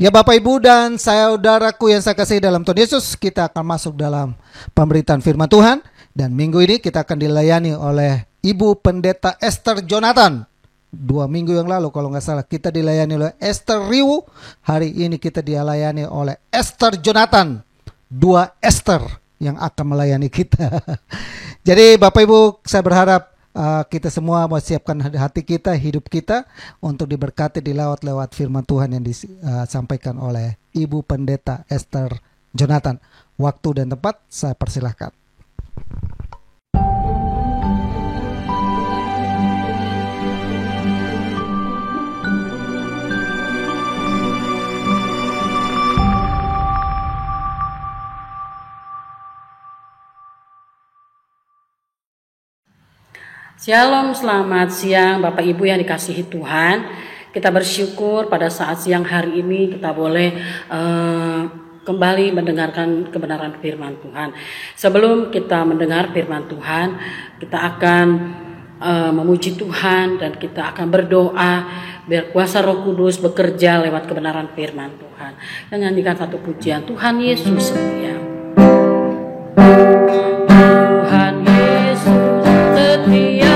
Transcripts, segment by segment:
Ya Bapak Ibu dan saudaraku yang saya kasih dalam Tuhan Yesus, kita akan masuk dalam pemberitaan firman Tuhan. Dan minggu ini kita akan dilayani oleh Ibu Pendeta Esther Jonathan. 2 minggu yang lalu kalau nggak salah kita dilayani oleh Esther Riwu. Hari ini kita dilayani oleh Esther Jonathan. 2 Esther yang akan melayani kita. Jadi Bapak Ibu, saya berharap kita semua mau siapkan hati kita, hidup kita untuk diberkati lewat firman Tuhan yang disampaikan oleh Ibu Pendeta Esther Jonathan. Waktu dan tempat saya persilahkan. Shalom, selamat siang Bapak Ibu yang dikasihi Tuhan. Kita bersyukur pada saat siang hari ini kita boleh kembali mendengarkan kebenaran firman Tuhan. Sebelum kita mendengar firman Tuhan, kita akan memuji Tuhan dan kita akan berdoa biar kuasa Roh Kudus bekerja lewat kebenaran firman Tuhan. Dan nyanyikan satu pujian, Tuhan Yesus setia. Tuhan Yesus setia.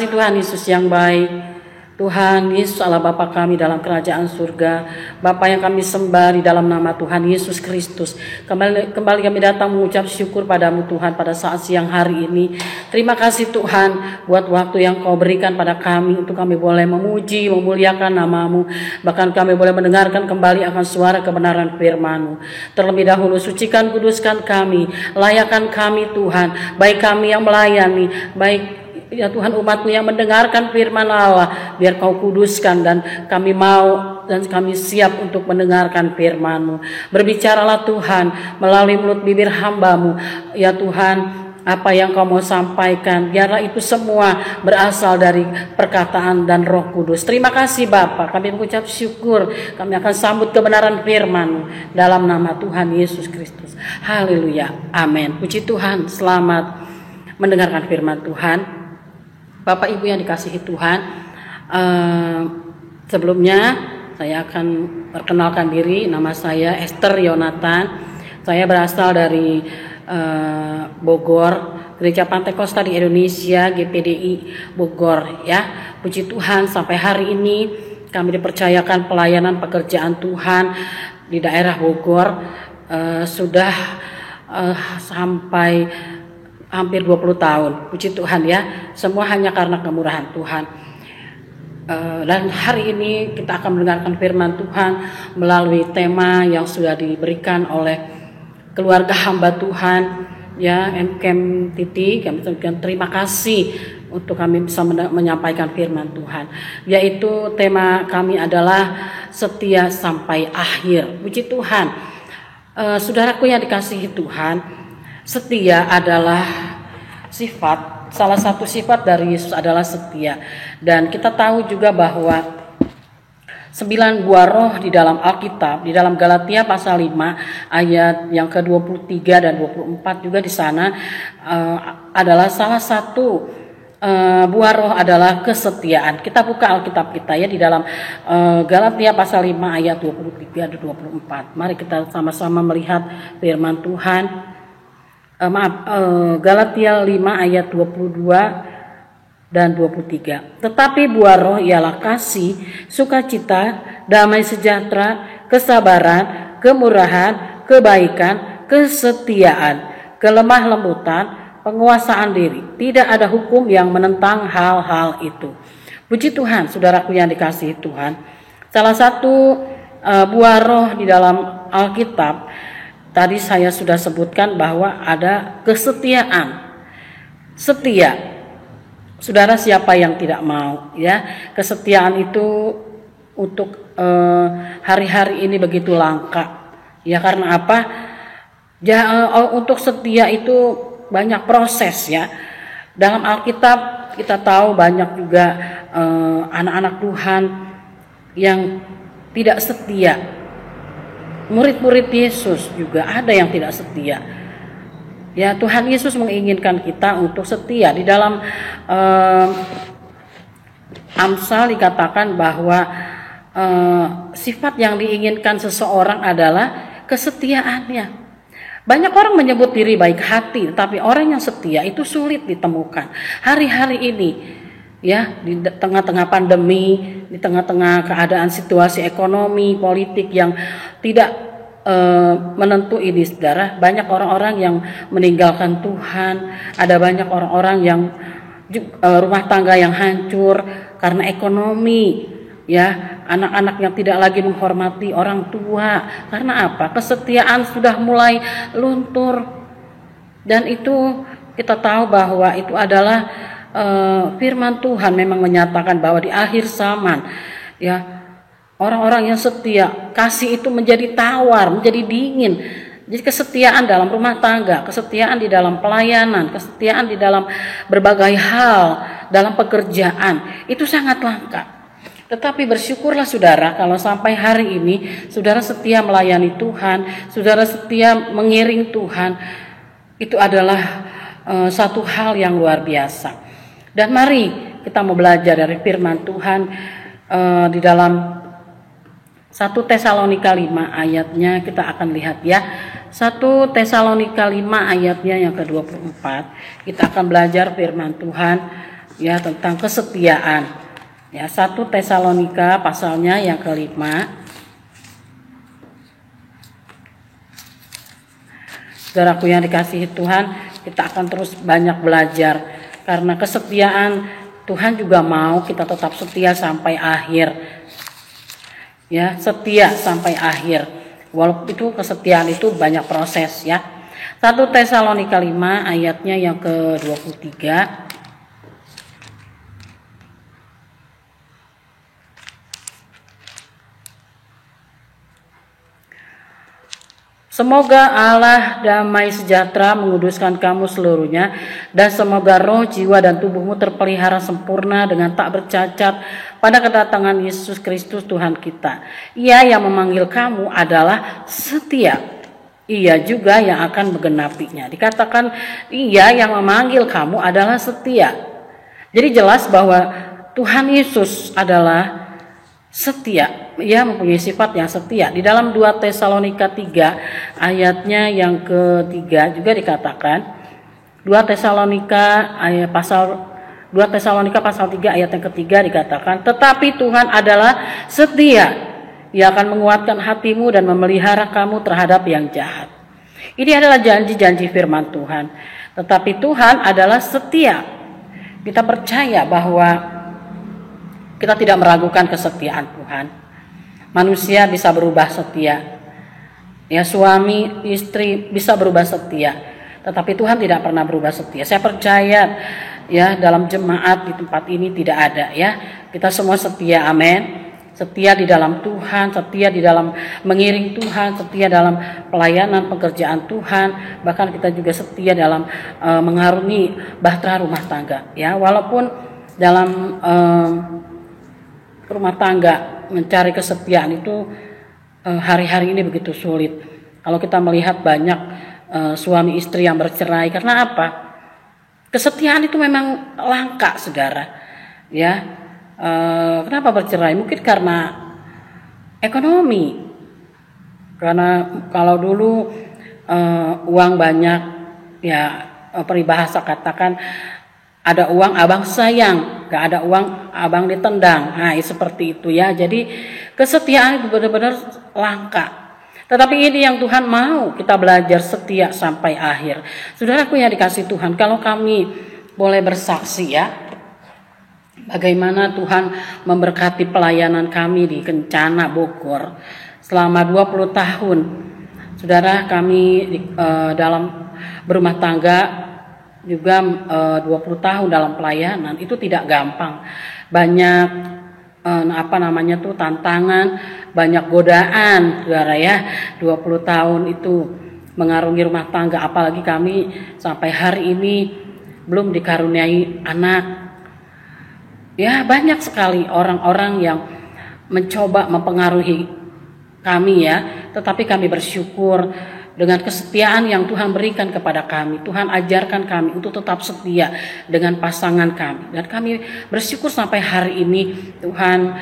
Tuhan Yesus yang baik, Tuhan Yesus Allah Bapa kami dalam kerajaan surga, Bapa yang kami sembah di dalam nama Tuhan Yesus Kristus. Kembali kami datang mengucap syukur padamu Tuhan pada saat siang hari ini. Terima kasih Tuhan buat waktu yang kau berikan pada kami untuk kami boleh memuji, memuliakan namamu. Bahkan kami boleh mendengarkan kembali akan suara kebenaran firman-Mu. Terlebih dahulu sucikan, kuduskan kami, layakan kami Tuhan, baik kami yang melayani, baik ya Tuhan umat-Mu yang mendengarkan firman Allah, biar kau kuduskan dan kami mau dan kami siap untuk mendengarkan firman-Mu. Berbicaralah Tuhan melalui mulut bibir hamba-Mu ya Tuhan, apa yang kau mau sampaikan biarlah itu semua berasal dari perkataan dan Roh Kudus. Terima kasih Bapa, kami mengucap syukur, kami akan sambut kebenaran firman-Mu dalam nama Tuhan Yesus Kristus. Haleluya, amin. Puji Tuhan, selamat mendengarkan firman Tuhan. Bapak Ibu yang dikasihi Tuhan, sebelumnya saya akan perkenalkan diri. Nama saya Esther Jonathan. Saya berasal dari Bogor, Gereja Pantai Kosta di Indonesia, GPDI Bogor ya. Puji Tuhan sampai hari ini kami dipercayakan pelayanan pekerjaan Tuhan di daerah Bogor sudah sampai hampir 20 tahun. Puji Tuhan ya. Semua hanya karena kemurahan Tuhan. Dan hari ini kita akan mendengarkan firman Tuhan melalui tema yang sudah diberikan oleh keluarga hamba Tuhan, ya, MKM Titi. Kami ucapkan terima kasih untuk kami bisa menyampaikan firman Tuhan, yaitu tema kami adalah setia sampai akhir. Puji Tuhan. Saudaraku yang dikasihi Tuhan, setia adalah sifat, salah satu sifat dari Yesus adalah setia. Dan kita tahu juga bahwa 9 buah roh di dalam Alkitab, di dalam Galatia pasal 5 ayat yang ke-23 dan 24 juga di sana adalah salah satu buah roh adalah kesetiaan. Kita buka Alkitab kita ya di dalam Galatia pasal 5 ayat 23 dan 24. Mari kita sama-sama melihat firman Tuhan. Galatia 5 ayat 22 dan 23. Tetapi buah roh ialah kasih, sukacita, damai sejahtera, kesabaran, kemurahan, kebaikan, kesetiaan, kelemah lembutan, penguasaan diri. Tidak ada hukum yang menentang hal-hal itu. Puji Tuhan, saudaraku yang dikasihi Tuhan. Salah satu buah roh di dalam Alkitab, tadi saya sudah sebutkan bahwa ada kesetiaan. Setia. Saudara, siapa yang tidak mau, ya? Kesetiaan itu untuk hari-hari ini begitu langka. Ya, karena apa? Untuk setia itu banyak proses, ya. Dalam Alkitab kita tahu banyak juga anak-anak Tuhan yang tidak setia. Murid-murid Yesus juga ada yang tidak setia. Ya, Tuhan Yesus menginginkan kita untuk setia. Di dalam Amsal dikatakan bahwa sifat yang diinginkan seseorang adalah kesetiaannya. Banyak orang menyebut diri baik hati, tapi orang yang setia itu sulit ditemukan. Hari-hari ini, ya, di tengah-tengah pandemi, di tengah-tengah keadaan situasi ekonomi, politik yang tidak menentu ini, saudara, banyak orang-orang yang meninggalkan Tuhan. Ada banyak orang-orang yang rumah tangga yang hancur karena ekonomi, ya, anak-anak yang tidak lagi menghormati orang tua. Karena apa? Kesetiaan sudah mulai luntur. Dan itu kita tahu bahwa itu adalah firman Tuhan memang menyatakan bahwa di akhir zaman, ya, orang-orang yang setia, kasih itu menjadi tawar, menjadi dingin. Jadi kesetiaan dalam rumah tangga, kesetiaan di dalam pelayanan, kesetiaan di dalam berbagai hal, dalam pekerjaan, itu sangat langka. Tetapi bersyukurlah saudara kalau sampai hari ini saudara setia melayani Tuhan, saudara setia mengiring Tuhan. Itu adalah satu hal yang luar biasa. Dan mari kita mau belajar dari firman Tuhan di dalam 1 Tesalonika 5 ayatnya kita akan lihat, ya. 1 Tesalonika 5 ayatnya yang ke-24. Kita akan belajar firman Tuhan, ya, tentang kesetiaan. Ya, 1 Tesalonika pasalnya yang ke-5. Saudaraku yang dikasihi Tuhan, kita akan terus banyak belajar karena kesetiaan Tuhan juga mau kita tetap setia sampai akhir. Ya, setia sampai akhir. Walaupun itu kesetiaan itu banyak proses, ya. 1 Tesalonika 5 ayatnya yang ke-23. Semoga Allah damai sejahtera menguduskan kamu seluruhnya, dan semoga roh, jiwa, dan tubuhmu terpelihara sempurna dengan tak bercacat pada kedatangan Yesus Kristus Tuhan kita. Ia yang memanggil kamu adalah setia. Ia juga yang akan menggenapinya. Dikatakan ia yang memanggil kamu adalah setia. Jadi jelas bahwa Tuhan Yesus adalah setia. Ia mempunyai sifat yang setia. Di dalam 2 Tesalonika 3 ayatnya yang ke-3 juga dikatakan, 2 Tesalonika pasal 3 ayat yang ke-3 dikatakan, tetapi Tuhan adalah setia. Ia akan menguatkan hatimu dan memelihara kamu terhadap yang jahat. Ini adalah janji-janji firman Tuhan. Tetapi Tuhan adalah setia. Kita percaya bahwa Kita tidak meragukan kesetiaan Tuhan. Manusia bisa berubah setia. Ya, suami, istri bisa berubah setia. Tetapi Tuhan tidak pernah berubah setia. Saya percaya ya dalam jemaat di tempat ini tidak ada ya. Kita semua setia, amin. Setia di dalam Tuhan, setia di dalam mengiring Tuhan, setia dalam pelayanan pekerjaan Tuhan, bahkan kita juga setia dalam mengarungi bahtera rumah tangga. Ya, walaupun dalam rumah tangga mencari kesetiaan itu hari-hari ini begitu sulit. Kalau kita melihat banyak suami istri yang bercerai, karena apa? Kesetiaan itu memang langka, saudara. Ya. Kenapa bercerai? Mungkin karena ekonomi. Karena kalau dulu uang banyak, ya peribahasa katakan ada uang abang sayang, gak ada uang abang ditendang. Nah, seperti itu ya. Jadi kesetiaan itu benar-benar langka. Tetapi ini yang Tuhan mau kita belajar setia sampai akhir. Saudaraku yang dikasih Tuhan, kalau kami boleh bersaksi ya, bagaimana Tuhan memberkati pelayanan kami di Kencana Bogor selama 20 tahun. Saudara, kami dalam berumah tangga juga 20 tahun dalam pelayanan itu tidak gampang. Banyak tantangan, banyak godaan, saudara ya. 20 tahun itu mengarungi rumah tangga, apalagi kami sampai hari ini belum dikaruniai anak. Ya, banyak sekali orang-orang yang mencoba mempengaruhi kami ya, tetapi kami bersyukur dengan kesetiaan yang Tuhan berikan kepada kami. Tuhan ajarkan kami untuk tetap setia dengan pasangan kami. Dan kami bersyukur sampai hari ini Tuhan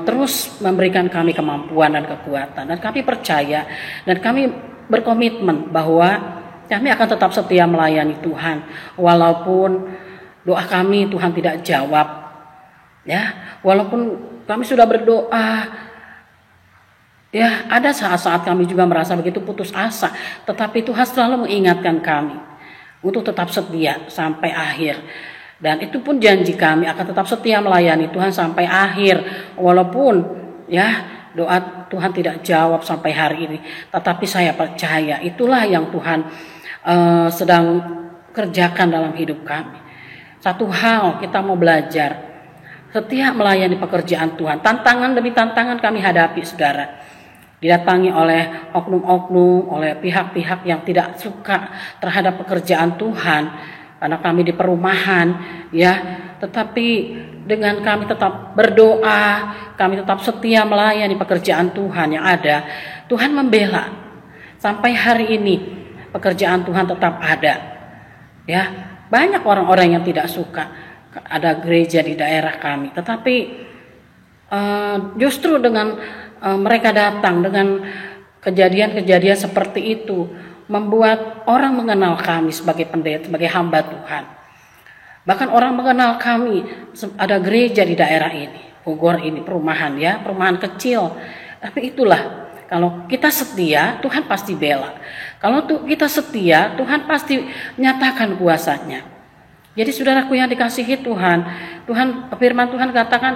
terus memberikan kami kemampuan dan kekuatan. Dan kami percaya dan kami berkomitmen bahwa kami akan tetap setia melayani Tuhan. Walaupun doa kami Tuhan tidak jawab. Ya, walaupun kami sudah berdoa, ya ada saat-saat kami juga merasa begitu putus asa, tetapi Tuhan selalu mengingatkan kami untuk tetap setia sampai akhir. Dan itu pun janji kami akan tetap setia melayani Tuhan sampai akhir, walaupun ya doa Tuhan tidak jawab sampai hari ini. Tetapi saya percaya itulah yang Tuhan sedang kerjakan dalam hidup kami. Satu hal kita mau belajar, setia melayani pekerjaan Tuhan. Tantangan demi tantangan kami hadapi, saudara. Didatangi oleh oknum-oknum, oleh pihak-pihak yang tidak suka terhadap pekerjaan Tuhan. Karena kami di perumahan, ya. Tetapi dengan kami tetap berdoa, kami tetap setia melayani pekerjaan Tuhan yang ada, Tuhan membela. Sampai hari ini pekerjaan Tuhan tetap ada. Ya, banyak orang-orang yang tidak suka ada gereja di daerah kami, tetapi justru dengan mereka datang dengan kejadian-kejadian seperti itu membuat orang mengenal kami sebagai pendeta, sebagai hamba Tuhan. Bahkan orang mengenal kami, ada gereja di daerah ini, Bogor ini, perumahan ya, perumahan kecil. Tapi itulah, kalau kita setia, Tuhan pasti bela. Kalau kita setia, Tuhan pasti nyatakan kuasanya. Jadi saudaraku yang dikasihi Tuhan, firman Tuhan katakan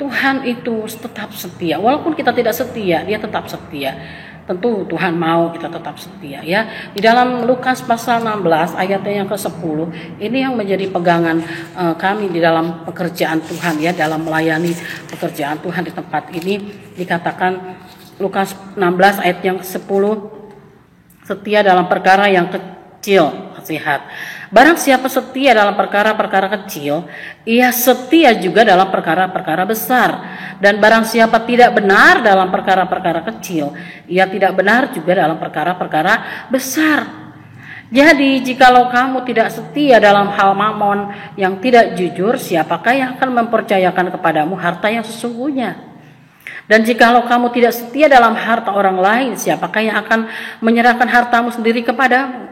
Tuhan itu tetap setia. Walaupun kita tidak setia, Dia tetap setia. Tentu Tuhan mau kita tetap setia ya. Di dalam Lukas pasal 16 ayatnya yang ke-10, ini yang menjadi pegangan kami di dalam pekerjaan Tuhan ya, dalam melayani pekerjaan Tuhan di tempat ini. Dikatakan Lukas 16 ayat yang ke-10, setia dalam perkara yang kecil, nasihat. Barang siapa setia dalam perkara-perkara kecil, ia setia juga dalam perkara-perkara besar. Dan barang siapa tidak benar dalam perkara-perkara kecil, ia tidak benar juga dalam perkara-perkara besar. Jadi jikalau kamu tidak setia dalam hal mamon yang tidak jujur, siapakah yang akan mempercayakan kepadamu harta yang sesungguhnya? Dan jikalau kamu tidak setia dalam harta orang lain, siapakah yang akan menyerahkan hartamu sendiri kepadamu?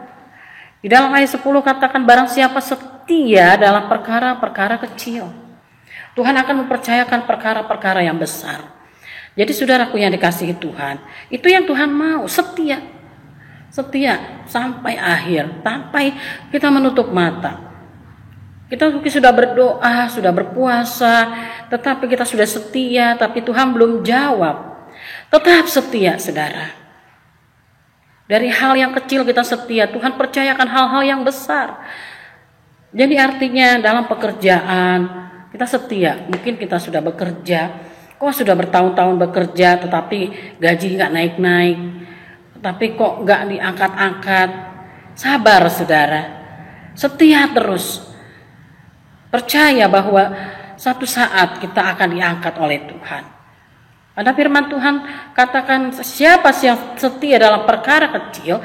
Di dalam ayat 10 katakan barang siapa setia dalam perkara-perkara kecil, Tuhan akan mempercayakan perkara-perkara yang besar. Jadi saudaraku yang dikasihi Tuhan, itu yang Tuhan mau, setia. Setia sampai akhir, sampai kita menutup mata. Kita mungkin sudah berdoa, sudah berpuasa, tetapi kita sudah setia, tapi Tuhan belum jawab. Tetap setia, saudara. Dari hal yang kecil kita setia, Tuhan percayakan hal-hal yang besar. Jadi artinya dalam pekerjaan, kita setia. Mungkin kita sudah bekerja, kok sudah bertahun-tahun bekerja, tetapi gaji nggak naik-naik. Tapi kok nggak diangkat-angkat. Sabar, saudara. Setia terus. Percaya bahwa satu saat kita akan diangkat oleh Tuhan. Ada firman Tuhan katakan, siapa yang setia dalam perkara kecil,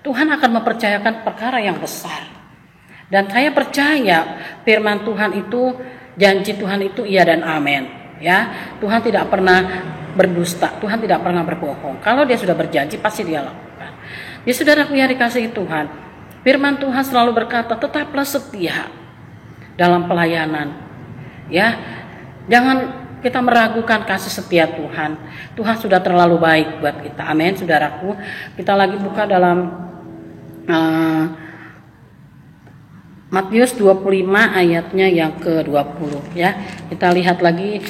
Tuhan akan mempercayakan perkara yang besar. Dan saya percaya firman Tuhan itu, janji Tuhan itu iya dan amin. Ya, Tuhan tidak pernah berdusta, Tuhan tidak pernah berbohong. Kalau dia sudah berjanji, pasti dia lakukan. Ya, saudaraku yang dikasihi Tuhan, firman Tuhan selalu berkata, tetaplah setia dalam pelayanan. Ya, jangan kita meragukan kasih setia Tuhan. Tuhan sudah terlalu baik buat kita. Amin, saudaraku. Kita lagi buka dalam Matius 25 ayatnya yang ke-20 ya. Kita lihat lagi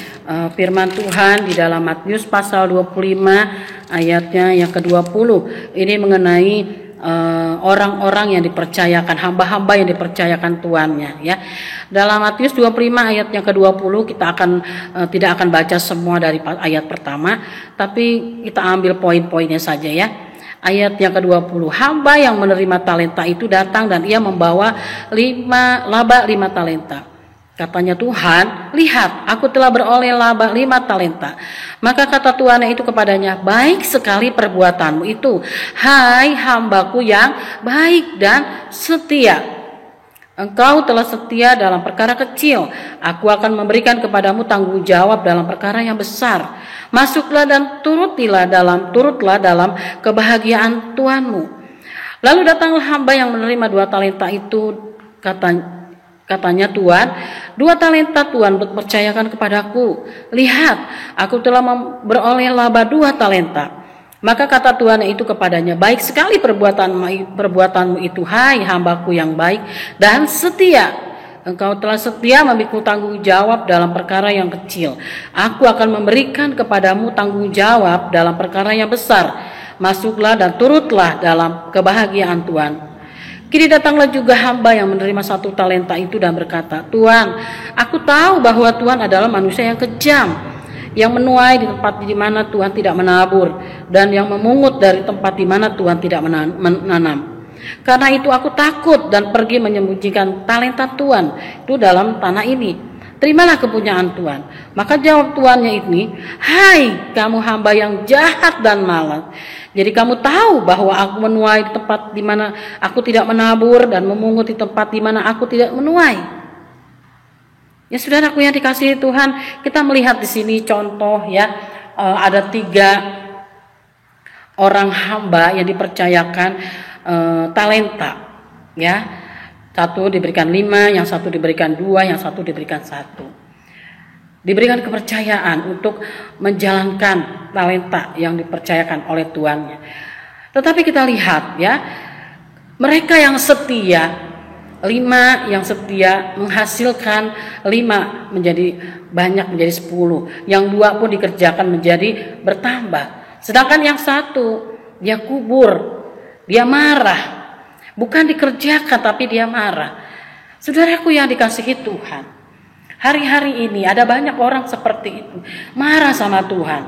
firman Tuhan di dalam Matius pasal 25 ayatnya yang ke-20. Ini mengenai orang-orang yang dipercayakan, hamba-hamba yang dipercayakan tuannya ya. Dalam Matius 25 ayat yang ke-20 kita akan tidak akan baca semua dari ayat pertama, tapi kita ambil poin-poinnya saja ya. Ayat yang ke-20, hamba yang menerima talenta itu datang dan ia membawa 5 talenta. Katanya, Tuhan, lihat, aku telah beroleh laba 5 talenta. Maka kata tuannya itu kepadanya, baik sekali perbuatanmu itu, hai hambaku yang baik dan setia. Engkau telah setia dalam perkara kecil, aku akan memberikan kepadamu tanggung jawab dalam perkara yang besar. Masuklah dan turutlah dalam kebahagiaan Tuhanmu. Lalu datanglah hamba yang menerima 2 talenta itu, katanya Tuhan, 2 talenta Tuhan percayakan kepadaku. Lihat, aku telah beroleh laba 2 talenta. Maka kata Tuhan itu kepadanya, baik sekali perbuatanmu itu, hai hambaku yang baik dan setia. Engkau telah setia memikul tanggung jawab dalam perkara yang kecil. Aku akan memberikan kepadamu tanggung jawab dalam perkara yang besar. Masuklah dan turutlah dalam kebahagiaan Tuhan. Kini datanglah juga hamba yang menerima 1 talenta itu dan berkata, Tuhan, aku tahu bahwa Tuhan adalah manusia yang kejam, yang menuai di tempat di mana Tuhan tidak menabur, dan yang memungut dari tempat di mana Tuhan tidak menanam. Karena itu aku takut dan pergi menyembunyikan talenta Tuhan itu dalam tanah ini. Terimalah kepunyaan Tuhan. Maka jawab tuannya ini, hai kamu hamba yang jahat dan malas. Jadi kamu tahu bahwa aku menuai di tempat di mana aku tidak menabur dan memungut di tempat di mana aku tidak menuai. Ya saudaraku yang dikasihi Tuhan, kita melihat di sini contoh ya, ada 3 orang hamba yang dipercayakan talenta ya. 1 diberikan 5, yang 1 diberikan 2, yang 1 diberikan 1. Diberikan kepercayaan untuk menjalankan talenta yang dipercayakan oleh tuannya. Tetapi kita lihat ya, mereka yang setia, 5 yang setia menghasilkan 5 menjadi banyak, menjadi 10. Yang 2 pun dikerjakan menjadi bertambah. Sedangkan yang 1 dia kubur, dia marah. Bukan dikerjakan tapi dia marah. Saudaraku yang dikasihi Tuhan, hari-hari ini ada banyak orang seperti itu, marah sama Tuhan.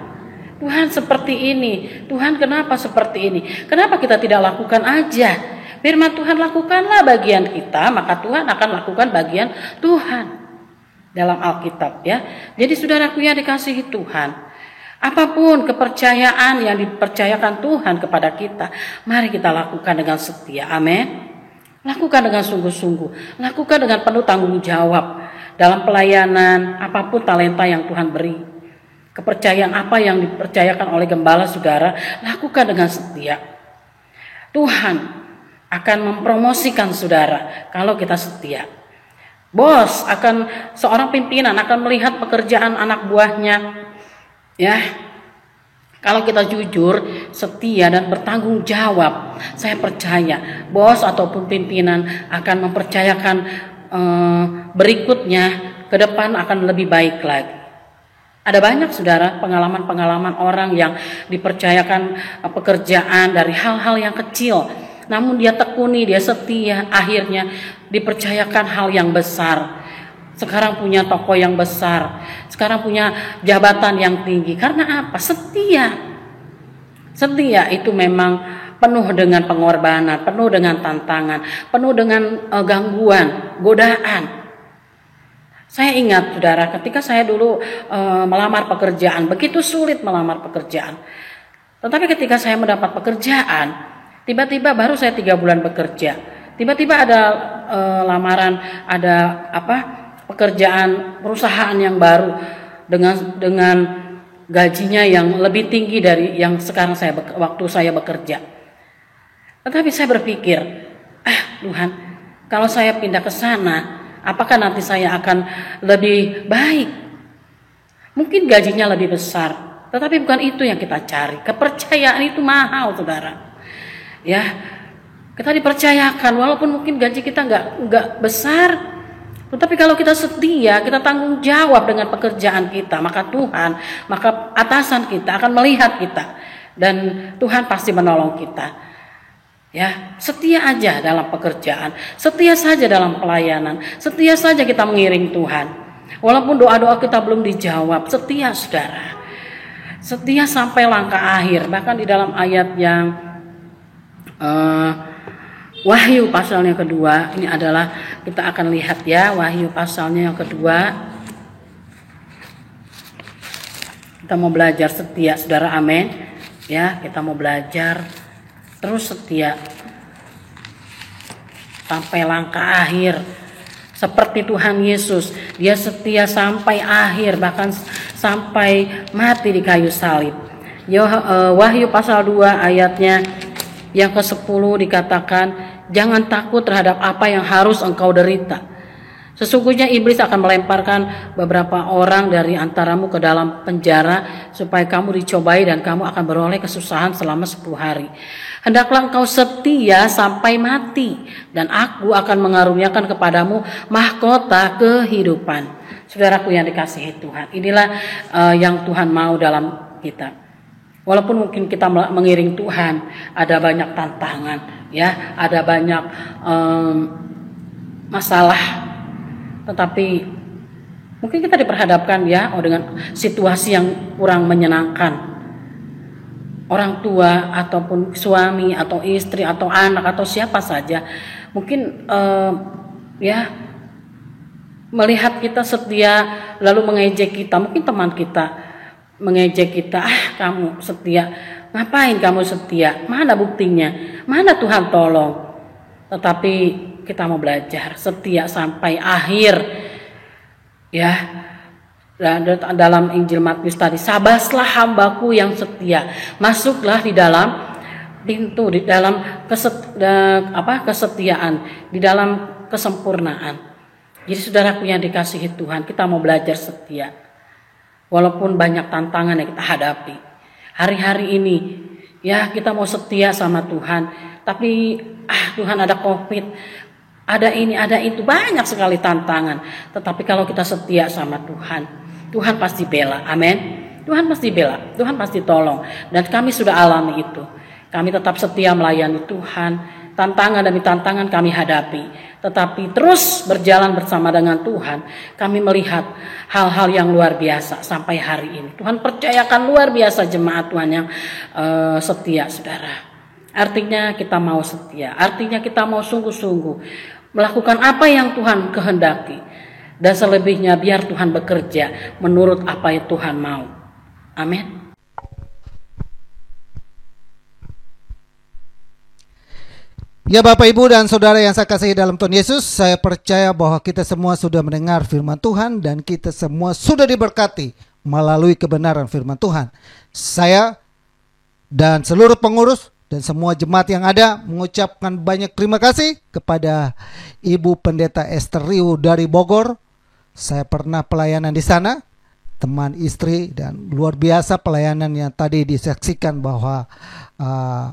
Tuhan seperti ini, Tuhan kenapa seperti ini? Kenapa kita tidak lakukan aja? Firman Tuhan, lakukanlah bagian kita, maka Tuhan akan lakukan bagian Tuhan. Dalam Alkitab ya. Jadi saudaraku yang dikasihi Tuhan, apapun kepercayaan yang dipercayakan Tuhan kepada kita, mari kita lakukan dengan setia. Amin. Lakukan dengan sungguh-sungguh. Lakukan dengan penuh tanggung jawab. Dalam pelayanan, apapun talenta yang Tuhan beri. Kepercayaan apa yang dipercayakan oleh gembala saudara, lakukan dengan setia. Tuhan akan mempromosikan saudara kalau kita setia. Bos seorang pimpinan akan melihat pekerjaan anak buahnya. Ya, kalau kita jujur, setia dan bertanggung jawab, saya percaya bos ataupun pimpinan akan mempercayakan berikutnya ke depan akan lebih baik lagi. Ada banyak saudara pengalaman-pengalaman orang yang dipercayakan pekerjaan dari hal-hal yang kecil, namun dia tekuni, dia setia, akhirnya dipercayakan hal yang besar. Sekarang punya toko yang besar, sekarang punya jabatan yang tinggi. Karena apa? Setia. Setia itu memang penuh dengan pengorbanan, penuh dengan tantangan, penuh dengan gangguan, godaan. Saya ingat saudara, ketika saya dulu melamar pekerjaan, begitu sulit melamar pekerjaan. Tetapi ketika saya mendapat pekerjaan, tiba-tiba baru saya 3 bulan bekerja, tiba-tiba ada lamaran, ada pekerjaan perusahaan yang baru dengan gajinya yang lebih tinggi dari yang sekarang waktu saya bekerja. Tetapi saya berpikir, Tuhan, kalau saya pindah ke sana, apakah nanti saya akan lebih baik? Mungkin gajinya lebih besar, tetapi bukan itu yang kita cari. Kepercayaan itu mahal, saudara. Ya, kita dipercayakan, walaupun mungkin gaji kita nggak besar, tetapi kalau kita setia, kita tanggung jawab dengan pekerjaan kita, maka Tuhan, maka atasan kita akan melihat kita, dan Tuhan pasti menolong kita. Ya, setia aja dalam pekerjaan, setia saja dalam pelayanan, setia saja kita mengiring Tuhan. Walaupun doa-doa kita belum dijawab, setia saudara. Setia sampai langkah akhir. Bahkan di dalam ayat yang Wahyu pasalnya kedua, ini adalah kita akan lihat ya, Wahyu pasalnya yang kedua. Kita mau belajar setia, saudara, amin. Ya, kita mau belajar terus setia sampai langkah akhir seperti Tuhan Yesus. Dia setia sampai akhir, bahkan sampai mati di kayu salib. Wahyu pasal 2 ayatnya yang ke-10 dikatakan, jangan takut terhadap apa yang harus engkau derita. Sesungguhnya iblis akan melemparkan beberapa orang dari antaramu ke dalam penjara supaya kamu dicobai dan kamu akan beroleh kesusahan selama 10 hari. Hendaklah engkau setia sampai mati dan aku akan mengaruniakan kepadamu mahkota kehidupan. Saudaraku yang dikasihi Tuhan, inilah yang Tuhan mau dalam kita. Walaupun mungkin kita mengiring Tuhan, ada banyak tantangan, ya, ada banyak masalah. Tetapi mungkin kita diperhadapkan ya dengan situasi yang kurang menyenangkan. Orang tua ataupun suami atau istri atau anak atau siapa saja mungkin ya melihat kita setia lalu mengejek kita. Mungkin teman kita mengejek kita, kamu setia, ngapain kamu setia, mana buktinya, mana Tuhan tolong. Tetapi kita mau belajar setia sampai akhir. Ya, dalam Injil Matius tadi, sabaslah hambaku yang setia, masuklah di dalam pintu, di dalam kesetiaan, di dalam kesempurnaan. Jadi saudaraku yang dikasihi Tuhan, kita mau belajar setia. Walaupun banyak tantangan yang kita hadapi hari-hari ini, ya kita mau setia sama Tuhan. Tapi Tuhan ada COVID, ada ini, ada itu, banyak sekali tantangan. Tetapi kalau kita setia sama Tuhan, Tuhan pasti bela, amin. Tuhan pasti bela, Tuhan pasti tolong. Dan kami sudah alami itu. Kami tetap setia melayani Tuhan. Tantangan demi tantangan kami hadapi. Tetapi terus berjalan bersama dengan Tuhan, kami melihat hal-hal yang luar biasa sampai hari ini. Tuhan percayakan luar biasa jemaat Tuhan yang setia, saudara. Artinya kita mau setia, artinya kita mau sungguh-sungguh melakukan apa yang Tuhan kehendaki. Dan selebihnya biar Tuhan bekerja menurut apa yang Tuhan mau. Amin. Ya Bapak Ibu dan Saudara yang saya kasihi dalam Tuhan Yesus, saya percaya bahwa kita semua sudah mendengar firman Tuhan dan kita semua sudah diberkati melalui kebenaran firman Tuhan. Saya dan seluruh pengurus dan semua jemaat yang ada mengucapkan banyak terima kasih kepada Ibu Pendeta Esther Riu dari Bogor. Saya pernah pelayanan di sana, teman istri, dan luar biasa pelayanan yang tadi disaksikan bahwa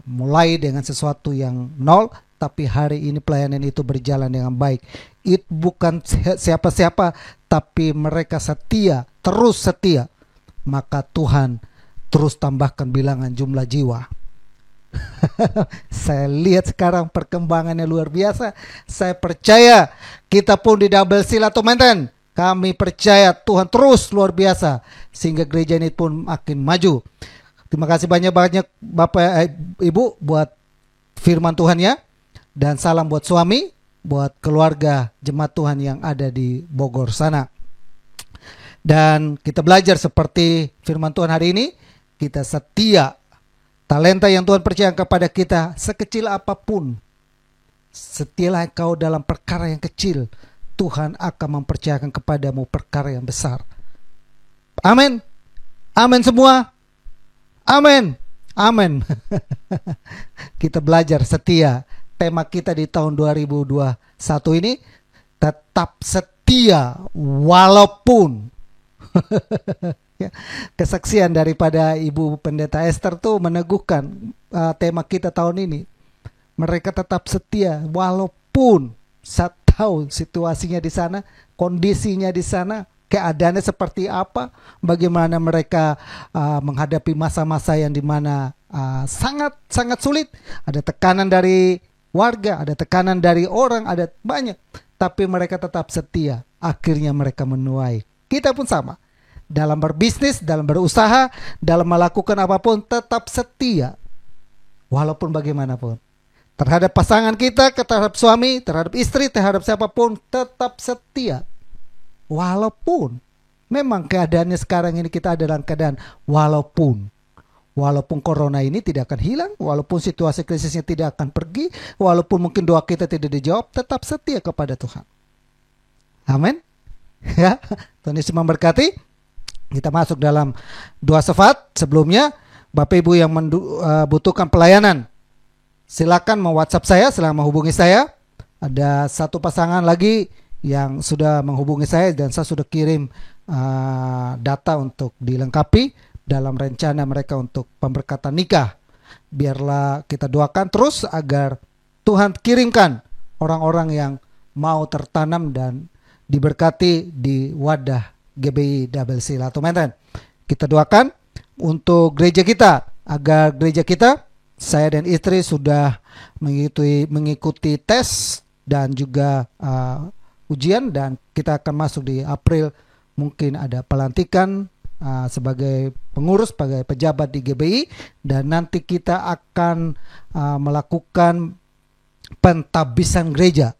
mulai dengan sesuatu yang nol, tapi hari ini pelayanan itu berjalan dengan baik. itu bukan siapa-siapa, tapi mereka setia, terus setia, maka Tuhan terus tambahkan bilangan jumlah jiwa. Saya lihat sekarang perkembangannya luar biasa. Saya percaya kita pun di Double Seal atau Maintain, kami percaya Tuhan terus luar biasa, sehingga gereja ini pun makin maju. Terima kasih banyak-banyak Bapak Ibu buat firman Tuhan ya. Dan salam buat suami, buat keluarga jemaat Tuhan yang ada di Bogor sana. Dan kita belajar seperti firman Tuhan hari ini, kita setia. Talenta yang Tuhan percayakan kepada kita, sekecil apapun, setialah engkau dalam perkara yang kecil, Tuhan akan mempercayakan kepadamu perkara yang besar. Amin. Amin semua. Amin. Amin. Kita belajar setia. Tema kita di tahun 2021 ini, tetap setia walaupun. Kesaksian daripada Ibu Pendeta Esther tuh meneguhkan tema kita tahun ini. Mereka tetap setia walaupun saya tahu situasinya di sana, kondisinya di sana, keadaannya seperti apa, bagaimana mereka menghadapi masa-masa yang dimana sangat sulit. Ada tekanan dari warga, ada tekanan dari orang, ada banyak. Tapi mereka tetap setia. Akhirnya mereka menuai. Kita pun sama. Dalam berbisnis, dalam berusaha, dalam melakukan apapun, tetap setia. Walaupun bagaimanapun. Terhadap pasangan kita, terhadap suami, terhadap istri, terhadap siapapun, tetap setia. Walaupun memang keadaannya sekarang ini kita ada dalam keadaan walaupun corona ini tidak akan hilang, walaupun situasi krisisnya tidak akan pergi, walaupun mungkin doa kita tidak dijawab, tetap setia kepada Tuhan. Amin. Ya, Tuhan Yesus memberkati. Kita masuk dalam doa syafaat. Sebelumnya, Bapak Ibu yang membutuhkan pelayanan, silakan WhatsApp saya, silakan menghubungi saya. Ada satu pasangan lagi yang sudah menghubungi saya dan saya sudah kirim data untuk dilengkapi dalam rencana mereka untuk pemberkatan nikah. Biarlah kita doakan terus agar Tuhan kirimkan orang-orang yang mau tertanam dan diberkati di wadah GBI Double Seal atau Maintain. Kita doakan untuk gereja kita, agar gereja kita, saya dan istri sudah mengikuti tes dan juga ujian, dan kita akan masuk di April, mungkin ada pelantikan sebagai pengurus, sebagai pejabat di GBI, dan nanti kita akan melakukan pentabisan gereja.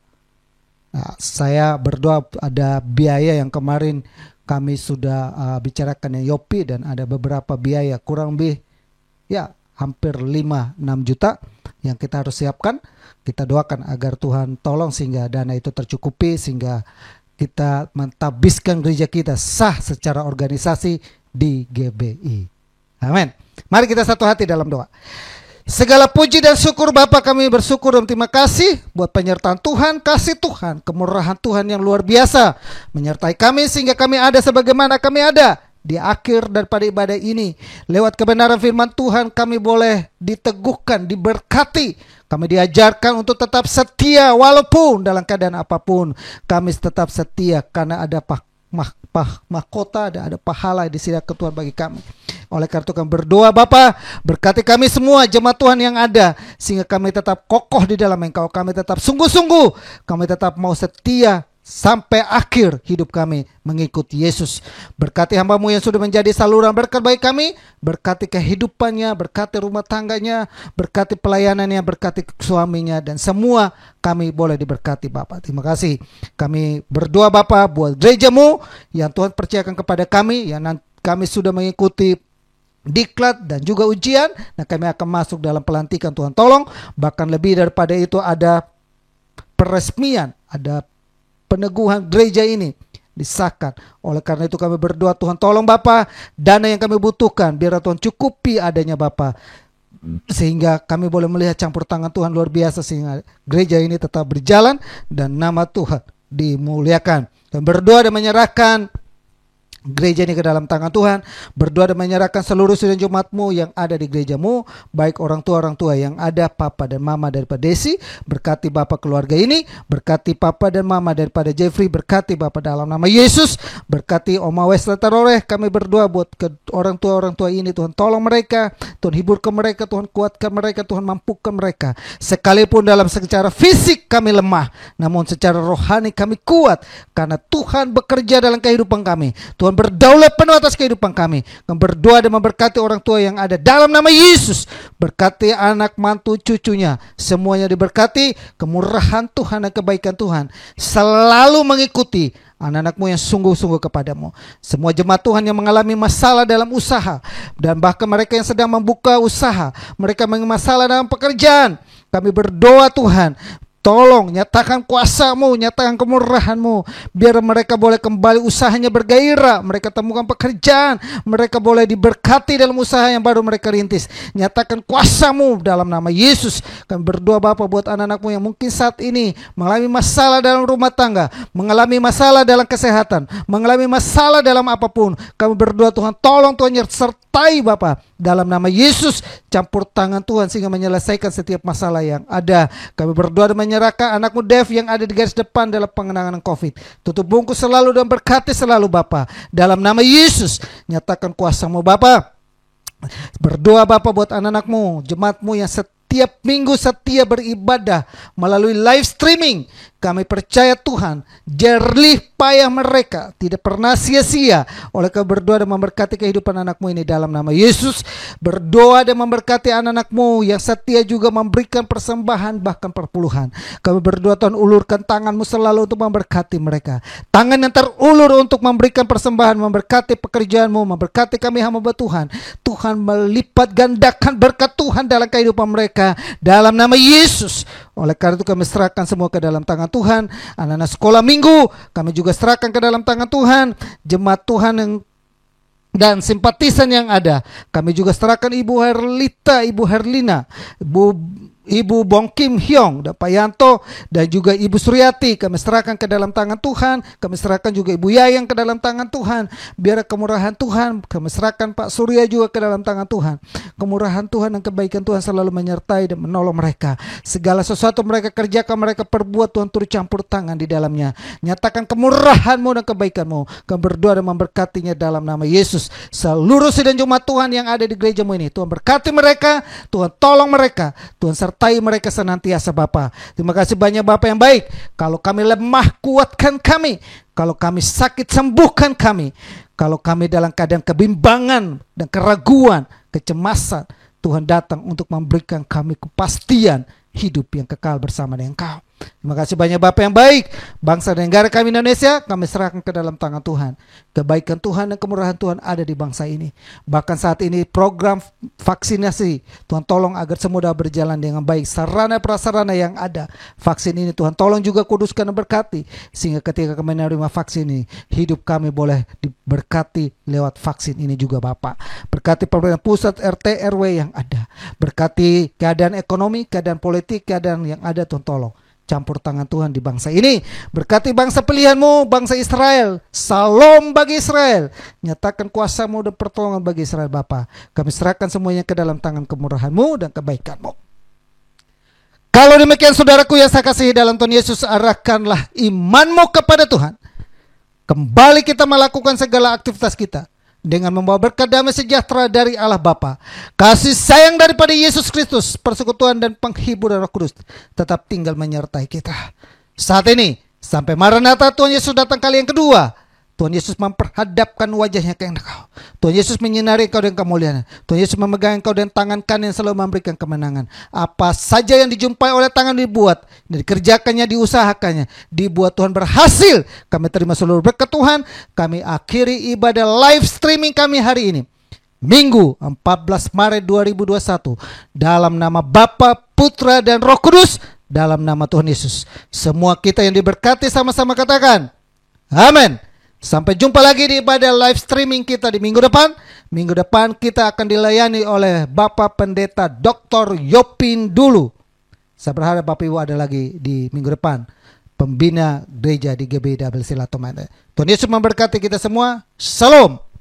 Saya berdoa ada biaya yang kemarin kami sudah bicarakan yang Yopi, dan ada beberapa biaya kurang lebih ya hampir 5-6 juta yang kita harus siapkan. Kita doakan agar Tuhan tolong sehingga dana itu tercukupi, sehingga kita mentabiskan gereja kita sah secara organisasi di GBI. Amin. Mari kita satu hati dalam doa. Segala puji dan syukur Bapa, kami bersyukur dan terima kasih buat penyertaan Tuhan, kasih Tuhan, kemurahan Tuhan yang luar biasa menyertai kami sehingga kami ada sebagaimana kami ada di akhir daripada ibadah ini. Lewat kebenaran firman Tuhan kami boleh diteguhkan, diberkati. Kami diajarkan untuk tetap setia walaupun dalam keadaan apapun. Kami tetap setia karena ada mahkota, ada pahala di sisi Tuhan bagi kami. Oleh karena itu kami berdoa Bapa, berkati kami semua jemaat Tuhan yang ada, sehingga kami tetap kokoh di dalam Engkau. Kami tetap sungguh-sungguh, kami tetap mau setia sampai akhir hidup kami mengikuti Yesus. Berkati hamba-Mu yang sudah menjadi saluran berkat bagi kami, berkati kehidupannya, berkati rumah tangganya, berkati pelayanannya, berkati suaminya, dan semua kami boleh diberkati Bapa. Terima kasih. Kami berdoa Bapa buat gereja-Mu yang Tuhan percayakan kepada kami, yang kami sudah mengikuti diklat dan juga ujian. Nah, kami akan masuk dalam pelantikan. Tuhan tolong, bahkan lebih daripada itu ada peresmian, ada peneguhan gereja ini disahkan. Oleh karena itu kami berdoa Tuhan tolong Bapa, dana yang kami butuhkan biar Tuhan cukupi adanya Bapa, sehingga kami boleh melihat campur tangan Tuhan luar biasa, sehingga gereja ini tetap berjalan dan nama Tuhan dimuliakan. Dan berdoa dan menyerahkan gereja ini ke dalam tangan Tuhan. Berdoa dan menyerahkan seluruh sidang jemaatmu yang ada di gerejamu, baik orang tua yang ada, papa dan mama daripada Desi. Berkati bapak keluarga ini, berkati papa dan mama daripada Jeffrey, berkati bapak dalam nama Yesus. Berkati Oma Wesley Taroreh. Kami berdoa buat ke orang tua ini, Tuhan tolong mereka, Tuhan hiburkan mereka, Tuhan kuatkan mereka, Tuhan mampukan mereka. Sekalipun dalam secara fisik kami lemah, namun secara rohani kami kuat, karena Tuhan bekerja dalam kehidupan kami. Tuhan berdaulat penuh atas kehidupan kami. Kami berdoa dan memberkati orang tua yang ada dalam nama Yesus. Berkati anak, mantu, cucunya, semuanya diberkati. Kemurahan Tuhan dan kebaikan Tuhan selalu mengikuti anak-anakmu yang sungguh-sungguh kepadamu. Semua jemaat Tuhan yang mengalami masalah dalam usaha, dan bahkan mereka yang sedang membuka usaha, mereka mengalami masalah dalam pekerjaan, kami berdoa Tuhan, tolong nyatakan kuasa-Mu, nyatakan kemurahan-Mu, biar mereka boleh kembali usahanya bergairah, mereka temukan pekerjaan, mereka boleh diberkati dalam usaha yang baru mereka rintis. Nyatakan kuasa-Mu dalam nama Yesus. Kami berdoa Bapa buat anak-anak-Mu yang mungkin saat ini mengalami masalah dalam rumah tangga, mengalami masalah dalam kesehatan, mengalami masalah dalam apapun. Kami berdoa Tuhan, tolong Tuhan sertai Bapa dalam nama Yesus. Campur tangan Tuhan sehingga menyelesaikan setiap masalah yang ada. Kami berdoa dan menyerahkan anakmu Dev yang ada di garis depan dalam pengenangan COVID. Tutup bungkus selalu dan berkati selalu Bapa. Dalam nama Yesus, nyatakan kuasa-Mu Bapa. Berdoa Bapa buat anak-anakmu, jemaatmu yang setiap minggu setia beribadah melalui live streaming. Kami percaya Tuhan, jerih payah mereka tidak pernah sia-sia. Oleh karena berdoa dan memberkati kehidupan anakmu ini dalam nama Yesus. Berdoa dan memberkati anak-anakmu yang setia juga memberikan persembahan bahkan perpuluhan. Kami berdoa Tuhan, ulurkan tangan-Mu selalu untuk memberkati mereka. Tangan yang terulur untuk memberikan persembahan, memberkati pekerjaan-Mu, memberkati kami hamba Tuhan. Tuhan melipat gandakan berkat Tuhan dalam kehidupan mereka dalam nama Yesus. Oleh karena itu kami serahkan semua ke dalam tangan Tuhan. Anak-anak sekolah minggu kami juga serahkan ke dalam tangan Tuhan. Jemaat Tuhan yang dan simpatisan yang ada kami juga serahkan. Ibu Herlita, Ibu Herlina, Ibu Bong Kim Hyong dan Pak Yanto, dan juga Ibu Suryati kami serahkan ke dalam tangan Tuhan. Kami serahkan juga Ibu Yayang ke dalam tangan Tuhan. Biar kemurahan Tuhan, kami serahkan Pak Surya juga ke dalam tangan Tuhan. Kemurahan Tuhan dan kebaikan Tuhan selalu menyertai dan menolong mereka. Segala sesuatu mereka kerjakan, mereka perbuat, Tuhan turut campur tangan di dalamnya. Nyatakan kemurahan-Mu dan kebaikan-Mu. Kami berdoa dan memberkatinya dalam nama Yesus. Seluruh sidang jemaat Tuhan yang ada di gereja-Mu ini, Tuhan berkati mereka, Tuhan tolong mereka, Tuhan sertai mereka senantiasa Bapa. Terima kasih banyak Bapa yang baik. Kalau kami lemah, kuatkan kami. Kalau kami sakit, sembuhkan kami. Kalau kami dalam keadaan kebimbangan dan keraguan, kecemasan, Tuhan datang untuk memberikan kami kepastian hidup yang kekal bersama dengan Engkau. Terima kasih banyak Bapa yang baik. Bangsa dan negara kami Indonesia kami serahkan ke dalam tangan Tuhan. Kebaikan Tuhan dan kemurahan Tuhan ada di bangsa ini. Bahkan saat ini program vaksinasi, Tuhan tolong agar semua dapat berjalan dengan baik. Sarana prasarana yang ada, vaksin ini Tuhan tolong juga kuduskan dan berkati, sehingga ketika kami menerima vaksin ini, hidup kami boleh diberkati lewat vaksin ini juga Bapa. Berkati pemerintah pusat, RT, RW yang ada. Berkati keadaan ekonomi, keadaan politik, keadaan yang ada, Tuhan tolong campur tangan Tuhan di bangsa ini. Berkati bangsa pilihan-Mu, bangsa Israel. Salam bagi Israel. Nyatakan kuasa-Mu dan pertolongan bagi Israel Bapa. Kami serahkan semuanya ke dalam tangan kemurahan-Mu dan kebaikan-Mu. Kalau demikian saudaraku yang saya kasihi dalam Tuhan Yesus, arahkanlah iman-Mu kepada Tuhan. Kembali kita melakukan segala aktivitas kita dengan membawa berkat damai sejahtera dari Allah Bapa, kasih sayang daripada Yesus Kristus, persekutuan dan penghiburan Roh Kudus tetap tinggal menyertai kita saat ini sampai Maranatha Tuhan Yesus datang kali yang kedua. Tuhan Yesus memperhadapkan wajahnya ke engkau. Tuhan Yesus menyinari engkau dengan kemuliaan. Tuhan Yesus memegang engkau dengan tangan kanan yang selalu memberikan kemenangan. Apa saja yang dijumpai oleh tangan dibuat, dikerjakannya, diusahakannya, dibuat Tuhan berhasil. Kami terima seluruh berkat Tuhan. Kami akhiri ibadah live streaming kami hari ini, Minggu 14 Maret 2021. Dalam nama Bapa, Putra, dan Roh Kudus. Dalam nama Tuhan Yesus. Semua kita yang diberkati sama-sama katakan amin. Sampai jumpa lagi di ibadah live streaming kita di minggu depan. Minggu depan kita akan dilayani oleh Bapak Pendeta Dr. Yopin dulu. Saya berharap Bapak Ibu ada lagi di minggu depan. pembina gereja di GBI Double Silatomate. Tuhan Yesus memberkati kita semua. Shalom.